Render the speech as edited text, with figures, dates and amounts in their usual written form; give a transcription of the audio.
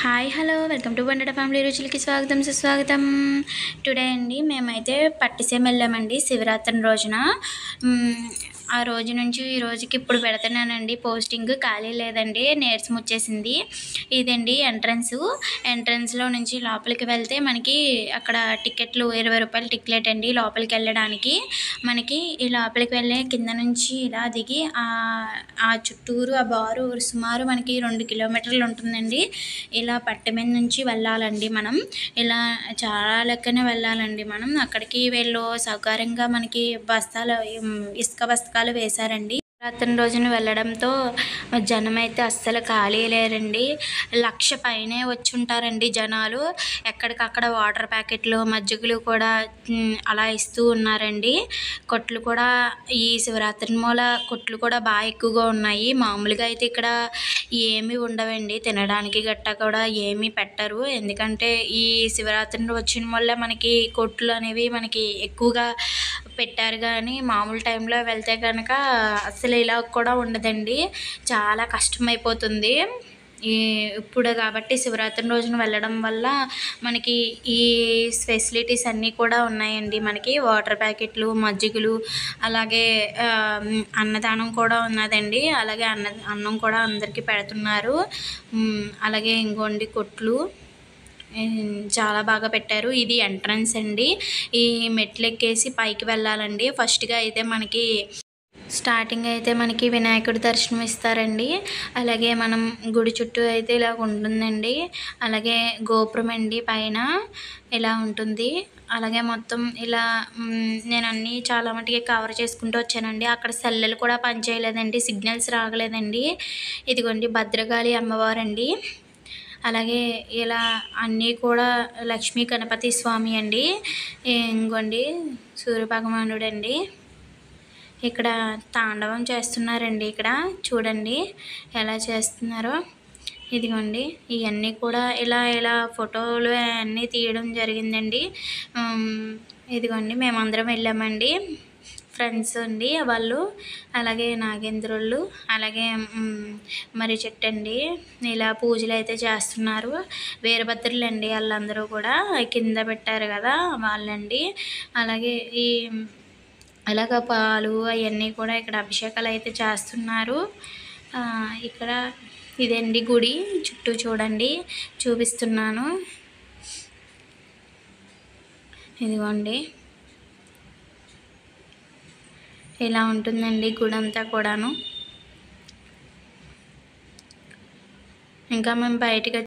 Hi hello welcome to wonder family రుచులకి స్వాగతం సుస్వాగతం. టుడే అండి మేమైతే పట్టిసీమ వెళ్ళామండి శివరాత్రి రోజున. ఆ రోజు నుంచి ఈ రోజుకి ఇప్పుడు పెడుతున్నానండి పోస్టింగ్. ఖాళీ లేదండి, నీరసం వచ్చేసింది. ఇదండి ఎంట్రన్స్లో నుంచి లోపలికి వెళ్తే మనకి అక్కడ టికెట్లు 20 రూపాయలు టికెట్ అండి లోపలికి వెళ్ళడానికి. మనకి ఈ లోపలికి వెళ్ళే కింద నుంచి ఇలా దిగి ఆ చుట్టూరు ఆ బారు సుమారు మనకి 2 కిలోమీటర్లు ఉంటుందండి. ఇలా పట్ట మీద నుంచి వెళ్ళాలండి మనం. ఇలా చాలా లెక్కనే వెళ్ళాలండి మనం అక్కడికి. వీళ్ళు సౌకర్యంగా మనకి ఇసుక బస్తాలు వేశారండి. రాత్రి రోజున వెళ్ళడంతో జనం అయితే అస్సలు ఖాళీ లేరండి. 1,00,000 పైనే వచ్చి ఉంటారండి జనాలు. ఎక్కడికక్కడ వాటర్ ప్యాకెట్లు మజ్జిగలు కూడా అలా ఇస్తూ ఉన్నారండి. కొట్లు కూడా ఈ శివరాత్రి మూల కొట్లు కూడా బాగా ఎక్కువగా ఉన్నాయి. మామూలుగా అయితే ఇక్కడ ఏమీ ఉండవండి, తినడానికి గట్టా కూడా ఏమీ పెట్టరు. ఎందుకంటే ఈ శివరాత్రి వచ్చిన వల్ల మనకి కొట్లు అనేవి మనకి ఎక్కువగా పెట్టారు. కానీ మామూలు టైంలో వెళ్తే కనుక అసలు ఇలా కూడా ఉండదండి, చాలా కష్టమైపోతుంది. ఇప్పుడు కాబట్టి శివరాత్రి రోజున వెళ్ళడం వల్ల మనకి ఈ ఫెసిలిటీస్ అన్నీ కూడా ఉన్నాయండి. మనకి వాటర్ ప్యాకెట్లు మజ్జిగలు అలాగే అన్నదానం కూడా ఉన్నదండి. అలాగే అన్నం కూడా అందరికీ పెడుతున్నారు. అలాగే ఇంకోండి కొట్లు చాలా బాగా పెట్టారు. ఇది ఎంట్రన్స్ అండి. ఈ మెట్లు ఎక్కేసి పైకి వెళ్ళాలండి. ఫస్ట్గా అయితే మనకి స్టార్టింగ్ అయితే మనకి వినాయకుడి దర్శనం ఇస్తారండి. అలాగే మనం గుడి చుట్టూ అయితే ఇలా ఉంటుందండి. అలాగే గోపురం అండి పైన ఇలా ఉంటుంది. అలాగే మొత్తం ఇలా నేను అన్నీ చాలా మటుకి కవర్ చేసుకుంటూ వచ్చానండి. అక్కడ సెల్లెలు కూడా పనిచేయలేదండి, సిగ్నల్స్ రాగలేదండి. ఇదిగోండి భద్రకాళి అమ్మవారండి. అలాగే ఇలా అన్నీ కూడా లక్ష్మీ గణపతి స్వామి అండి. ఇంకోండి సూర్యభగవానుడు అండి. ఇక్కడ తాండవం చేస్తున్నారండి. ఇక్కడ చూడండి ఎలా చేస్తున్నారో. ఇదిగోండి ఇవన్నీ కూడా ఇలా ఫోటోలు అన్నీ తీయడం జరిగిందండి. ఇదిగోండి మేమందరం వెళ్ళామండి, ఫ్రెండ్స్ అండి వాళ్ళు. అలాగే నాగేంద్రుళ్ళు, అలాగే మరి చెట్టు అండి. ఇలా పూజలు అయితే చేస్తున్నారు. వీరభద్రులు అండి వాళ్ళందరూ కూడా కింద పెట్టారు కదా వాళ్ళండి. అలాగే అలాగ పాలు అవన్నీ కూడా ఇక్కడ అభిషేకాలు అయితే చేస్తున్నారు. ఇక్కడ ఇదండి గుడి చుట్టూ చూడండి, చూపిస్తున్నాను. ఇదిగోండి ఇలా ఉంటుందండి గుడి అంతా కూడాను. ఇంకా మేము బయటకు